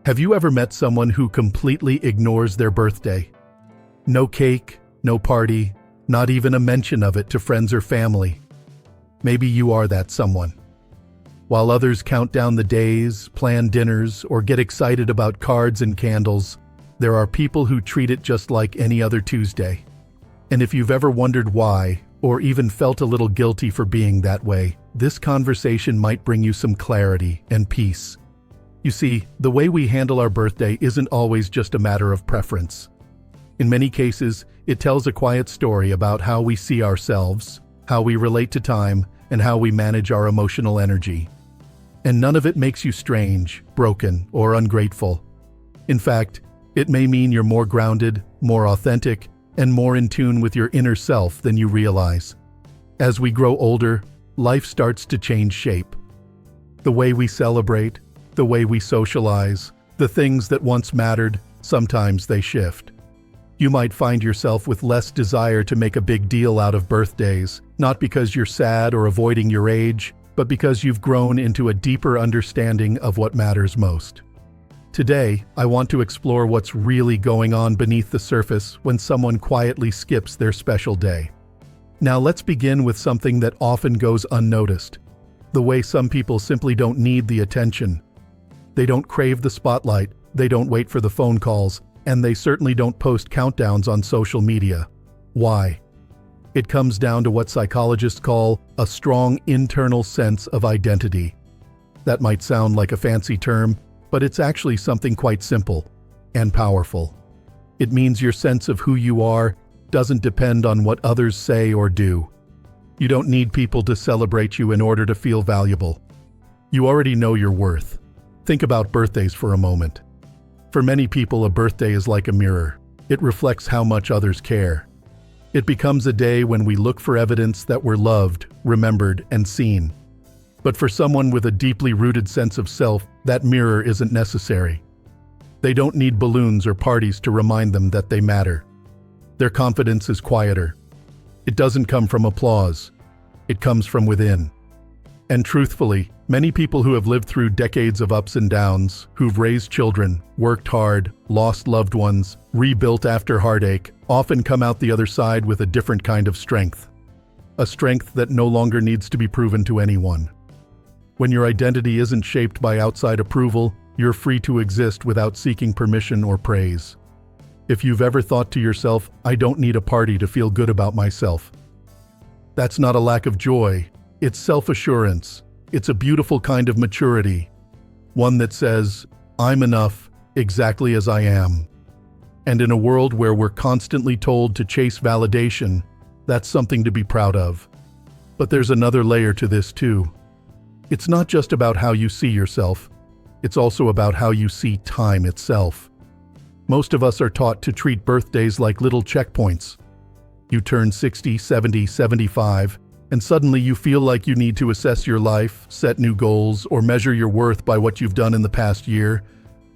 Have you ever met someone who completely ignores their birthday? No cake, no party, not even a mention of it to friends or family. Maybe you are that someone. While others count down the days, plan dinners, or get excited about cards and candles, there are people who treat it just like any other Tuesday. And if you've ever wondered why, or even felt a little guilty for being that way, this conversation might bring you some clarity and peace. You see, the way we handle our birthday isn't always just a matter of preference. In many cases, it tells a quiet story about how we see ourselves, how we relate to time, and how we manage our emotional energy. And none of it makes you strange, broken, or ungrateful. In fact, it may mean you're more grounded, more authentic, and more in tune with your inner self than you realize. As we grow older, life starts to change shape. The way we celebrate, the way we socialize, the things that once mattered, sometimes they shift. You might find yourself with less desire to make a big deal out of birthdays, not because you're sad or avoiding your age, but because you've grown into a deeper understanding of what matters most. Today, I want to explore what's really going on beneath the surface when someone quietly skips their special day. Now let's begin with something that often goes unnoticed: the way some people simply don't need the attention. They don't crave the spotlight, they don't wait for the phone calls, and they certainly don't post countdowns on social media. Why? It comes down to what psychologists call a strong internal sense of identity. That might sound like a fancy term, but it's actually something quite simple and powerful. It means your sense of who you are doesn't depend on what others say or do. You don't need people to celebrate you in order to feel valuable. You already know your worth. Think about birthdays for a moment. For many people, a birthday is like a mirror. It reflects how much others care. It becomes a day when we look for evidence that we're loved, remembered, and seen. But for someone with a deeply rooted sense of self, that mirror isn't necessary. They don't need balloons or parties to remind them that they matter. Their confidence is quieter. It doesn't come from applause. It comes from within. And truthfully, many people who have lived through decades of ups and downs, who've raised children, worked hard, lost loved ones, rebuilt after heartache, often come out the other side with a different kind of strength. A strength that no longer needs to be proven to anyone. When your identity isn't shaped by outside approval, you're free to exist without seeking permission or praise. If you've ever thought to yourself, "I don't need a party to feel good about myself," that's not a lack of joy, it's self-assurance. It's a beautiful kind of maturity. One that says, "I'm enough, exactly as I am." And in a world where we're constantly told to chase validation, that's something to be proud of. But there's another layer to this too. It's not just about how you see yourself, it's also about how you see time itself. Most of us are taught to treat birthdays like little checkpoints. You turn 60, 70, 75, and suddenly you feel like you need to assess your life, set new goals, or measure your worth by what you've done in the past year.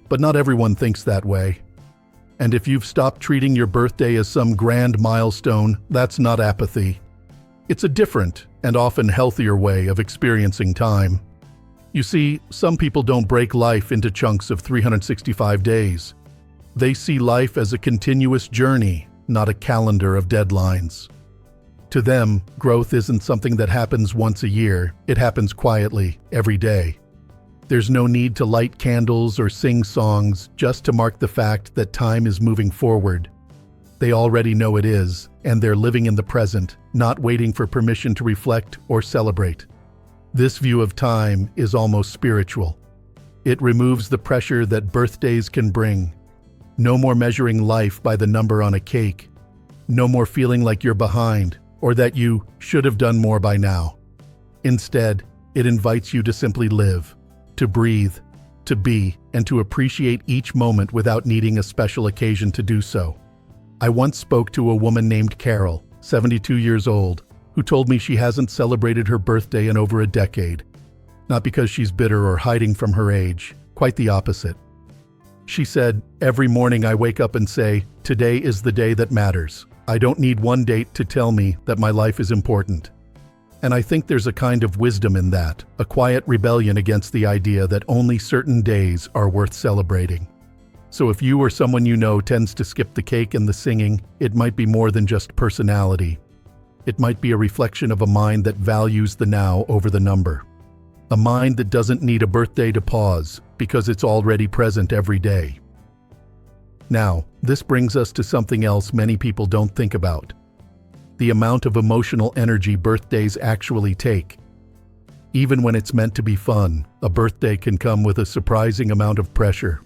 But not everyone thinks that way. And if you've stopped treating your birthday as some grand milestone, that's not apathy. It's a different and often healthier way of experiencing time. You see, some people don't break life into chunks of 365 days. They see life as a continuous journey, not a calendar of deadlines. To them, growth isn't something that happens once a year. It happens quietly, every day. There's no need to light candles or sing songs just to mark the fact that time is moving forward. They already know it is, and they're living in the present, not waiting for permission to reflect or celebrate. This view of time is almost spiritual. It removes the pressure that birthdays can bring. No more measuring life by the number on a cake. No more feeling like you're behind, or that you should have done more by now. Instead, it invites you to simply live, to breathe, to be, and to appreciate each moment without needing a special occasion to do so. I once spoke to a woman named Carol, 72 years old, who told me she hasn't celebrated her birthday in over a decade. Not because she's bitter or hiding from her age, quite the opposite. She said, "Every morning I wake up and say, today is the day that matters. I don't need one date to tell me that my life is important." And I think there's a kind of wisdom in that, a quiet rebellion against the idea that only certain days are worth celebrating. So if you or someone you know tends to skip the cake and the singing, it might be more than just personality. It might be a reflection of a mind that values the now over the number. A mind that doesn't need a birthday to pause, because it's already present every day. Now, this brings us to something else many people don't think about: the amount of emotional energy birthdays actually take. Even when it's meant to be fun, a birthday can come with a surprising amount of pressure.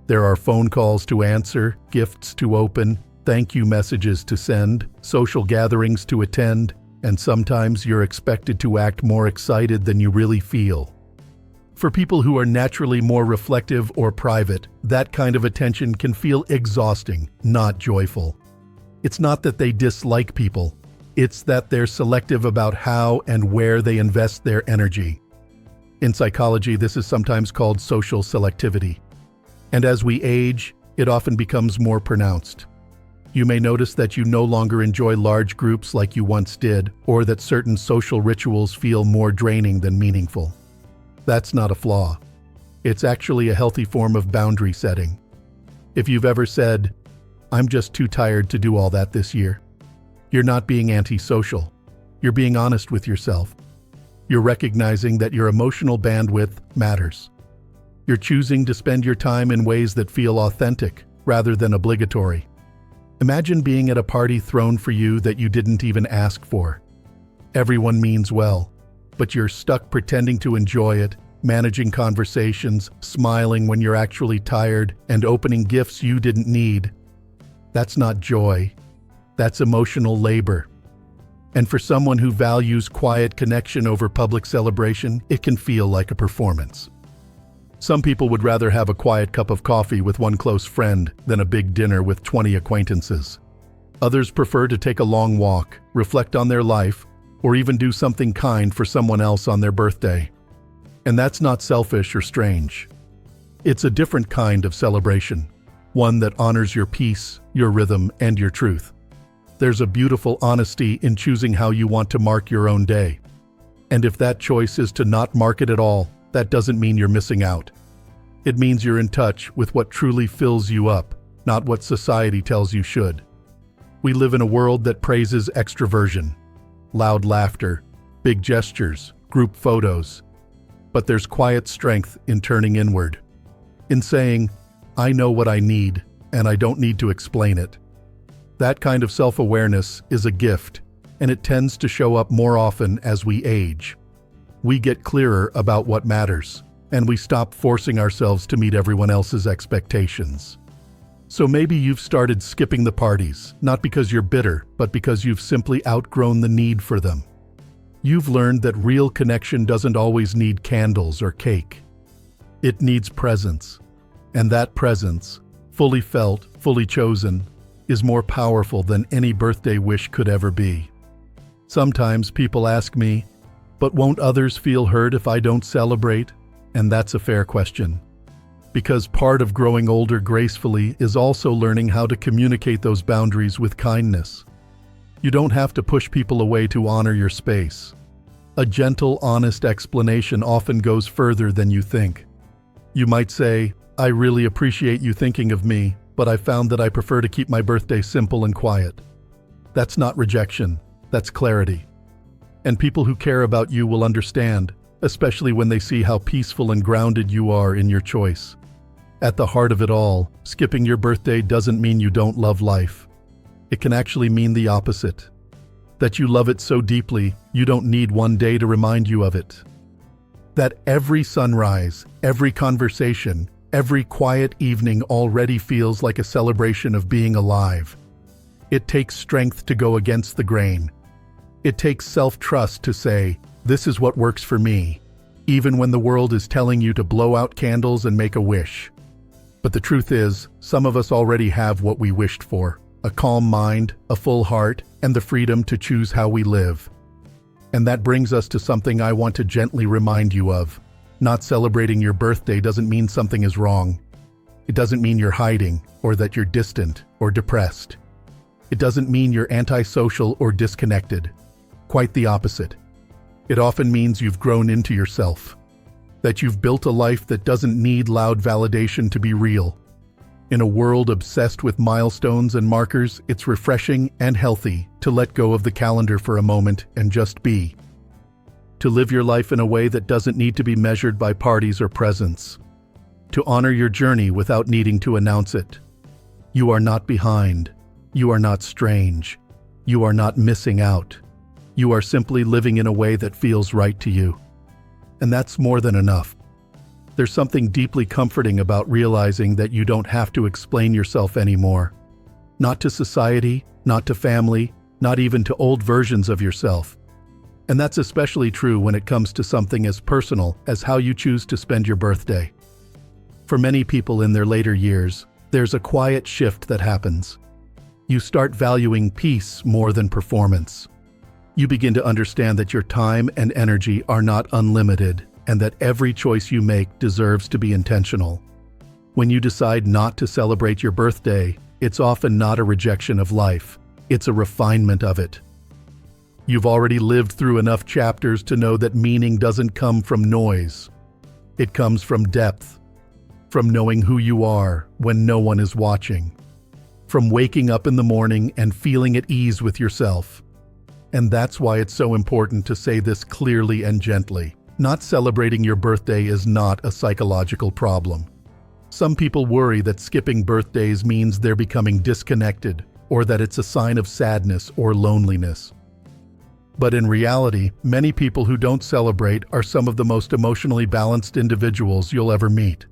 There are phone calls to answer, gifts to open, thank you messages to send, social gatherings to attend, and sometimes you're expected to act more excited than you really feel. For people who are naturally more reflective or private, that kind of attention can feel exhausting, not joyful. It's not that they dislike people, it's that they're selective about how and where they invest their energy. In psychology, this is sometimes called social selectivity. And as we age, it often becomes more pronounced. You may notice that you no longer enjoy large groups like you once did, or that certain social rituals feel more draining than meaningful. That's not a flaw. It's actually a healthy form of boundary setting. If you've ever said, "I'm just too tired to do all that this year," you're not being antisocial. You're being honest with yourself. You're recognizing that your emotional bandwidth matters. You're choosing to spend your time in ways that feel authentic, rather than obligatory. Imagine being at a party thrown for you that you didn't even ask for. Everyone means well, but you're stuck pretending to enjoy it, managing conversations, smiling when you're actually tired, and opening gifts you didn't need. That's not joy. That's emotional labor. And for someone who values quiet connection over public celebration, it can feel like a performance. Some people would rather have a quiet cup of coffee with one close friend than a big dinner with 20 acquaintances. Others prefer to take a long walk, reflect on their life, or even do something kind for someone else on their birthday. And that's not selfish or strange. It's a different kind of celebration, one that honors your peace, your rhythm, and your truth. There's a beautiful honesty in choosing how you want to mark your own day. And if that choice is to not mark it at all, that doesn't mean you're missing out. It means you're in touch with what truly fills you up, not what society tells you should. We live in a world that praises extroversion, loud laughter, big gestures, group photos. But there's quiet strength in turning inward, in saying, "I know what I need, and I don't need to explain it." That kind of self-awareness is a gift, and it tends to show up more often as we age. We get clearer about what matters, and we stop forcing ourselves to meet everyone else's expectations. So maybe you've started skipping the parties, not because you're bitter, but because you've simply outgrown the need for them. You've learned that real connection doesn't always need candles or cake. It needs presence. And that presence, fully felt, fully chosen, is more powerful than any birthday wish could ever be. Sometimes people ask me, "But won't others feel hurt if I don't celebrate?" And that's a fair question. Because part of growing older gracefully is also learning how to communicate those boundaries with kindness. You don't have to push people away to honor your space. A gentle, honest explanation often goes further than you think. You might say, "I really appreciate you thinking of me, but I found that I prefer to keep my birthday simple and quiet." That's not rejection, that's clarity. And people who care about you will understand, especially when they see how peaceful and grounded you are in your choice. At the heart of it all, skipping your birthday doesn't mean you don't love life. It can actually mean the opposite. That you love it so deeply, you don't need one day to remind you of it. That every sunrise, every conversation, every quiet evening already feels like a celebration of being alive. It takes strength to go against the grain. It takes self-trust to say, "This is what works for me," even when the world is telling you to blow out candles and make a wish. But the truth is, some of us already have what we wished for: a calm mind, a full heart, and the freedom to choose how we live. And that brings us to something I want to gently remind you of. Not celebrating your birthday doesn't mean something is wrong. It doesn't mean you're hiding, or that you're distant, or depressed. It doesn't mean you're antisocial or disconnected. Quite the opposite. It often means you've grown into yourself, that you've built a life that doesn't need loud validation to be real. In a world obsessed with milestones and markers, it's refreshing and healthy to let go of the calendar for a moment and just be. To live your life in a way that doesn't need to be measured by parties or presents. To honor your journey without needing to announce it. You are not behind. You are not strange. You are not missing out. You are simply living in a way that feels right to you. And that's more than enough. There's something deeply comforting about realizing that you don't have to explain yourself anymore. Not to society, not to family, not even to old versions of yourself. And that's especially true when it comes to something as personal as how you choose to spend your birthday. For many people in their later years, there's a quiet shift that happens. You start valuing peace more than performance. You begin to understand that your time and energy are not unlimited, and that every choice you make deserves to be intentional. When you decide not to celebrate your birthday, it's often not a rejection of life, it's a refinement of it. You've already lived through enough chapters to know that meaning doesn't come from noise. It comes from depth, from knowing who you are when no one is watching, from waking up in the morning and feeling at ease with yourself. And that's why it's so important to say this clearly and gently. Not celebrating your birthday is not a psychological problem. Some people worry that skipping birthdays means they're becoming disconnected, or that it's a sign of sadness or loneliness. But in reality, many people who don't celebrate are some of the most emotionally balanced individuals you'll ever meet.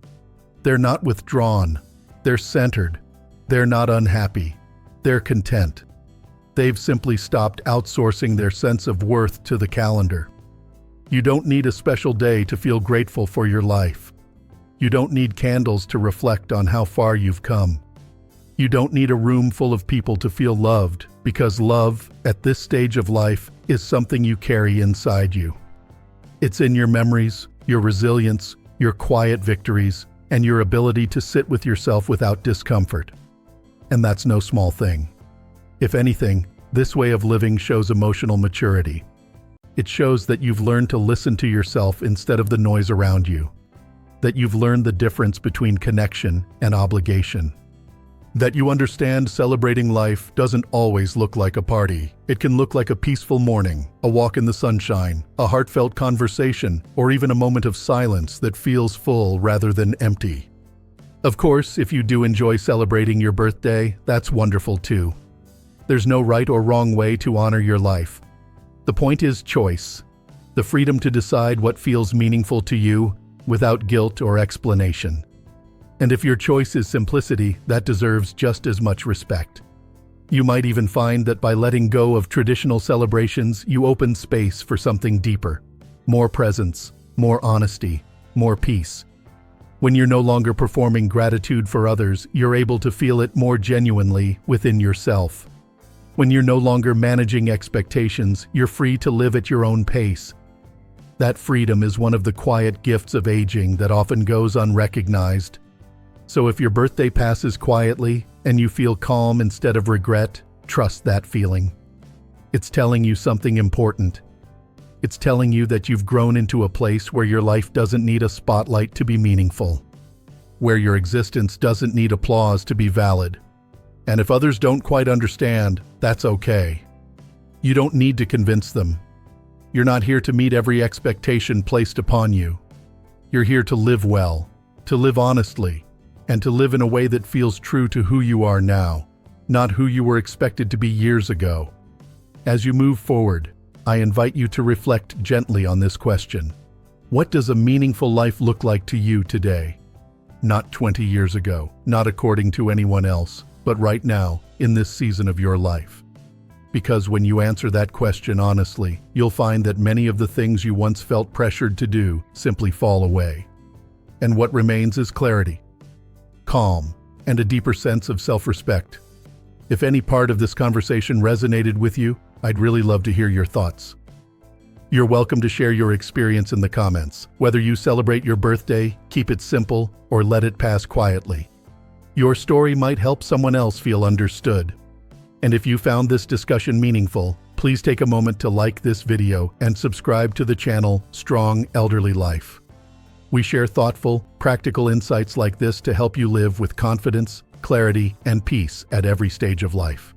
They're not withdrawn. They're centered. They're not unhappy. They're content. They've simply stopped outsourcing their sense of worth to the calendar. You don't need a special day to feel grateful for your life. You don't need candles to reflect on how far you've come. You don't need a room full of people to feel loved, because love, at this stage of life, is something you carry inside you. It's in your memories, your resilience, your quiet victories, and your ability to sit with yourself without discomfort. And that's no small thing. If anything, this way of living shows emotional maturity. It shows that you've learned to listen to yourself instead of the noise around you. That you've learned the difference between connection and obligation. That you understand celebrating life doesn't always look like a party. It can look like a peaceful morning, a walk in the sunshine, a heartfelt conversation, or even a moment of silence that feels full rather than empty. Of course, if you do enjoy celebrating your birthday, that's wonderful too. There's no right or wrong way to honor your life. The point is choice, the freedom to decide what feels meaningful to you without guilt or explanation. And if your choice is simplicity, that deserves just as much respect. You might even find that by letting go of traditional celebrations, you open space for something deeper. More presence, more honesty, more peace. When you're no longer performing gratitude for others, you're able to feel it more genuinely within yourself. When you're no longer managing expectations, you're free to live at your own pace. That freedom is one of the quiet gifts of aging that often goes unrecognized. So if your birthday passes quietly and you feel calm instead of regret, trust that feeling. It's telling you something important. It's telling you that you've grown into a place where your life doesn't need a spotlight to be meaningful, where your existence doesn't need applause to be valid. And if others don't quite understand, that's okay. You don't need to convince them. You're not here to meet every expectation placed upon you. You're here to live well, to live honestly, and to live in a way that feels true to who you are now, not who you were expected to be years ago. As you move forward, I invite you to reflect gently on this question. What does a meaningful life look like to you today? Not 20 years ago, not according to anyone else, but right now, in this season of your life. Because when you answer that question honestly, you'll find that many of the things you once felt pressured to do simply fall away. And what remains is clarity, calm, and a deeper sense of self-respect. If any part of this conversation resonated with you, I'd really love to hear your thoughts. You're welcome to share your experience in the comments. Whether you celebrate your birthday, keep it simple, or let it pass quietly. Your story might help someone else feel understood. And if you found this discussion meaningful, Please take a moment to like this video and subscribe to the channel Strong Elderly Life. We share thoughtful, practical insights like this to help you live with confidence, clarity, and peace at every stage of life.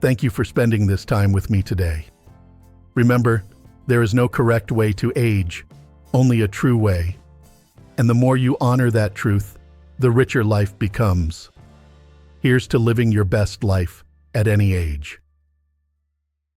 Thank you for spending this time with me today. Remember, there is no correct way to age, only a true way. And the more you honor that truth, the richer life becomes. Here's to living your best life at any age.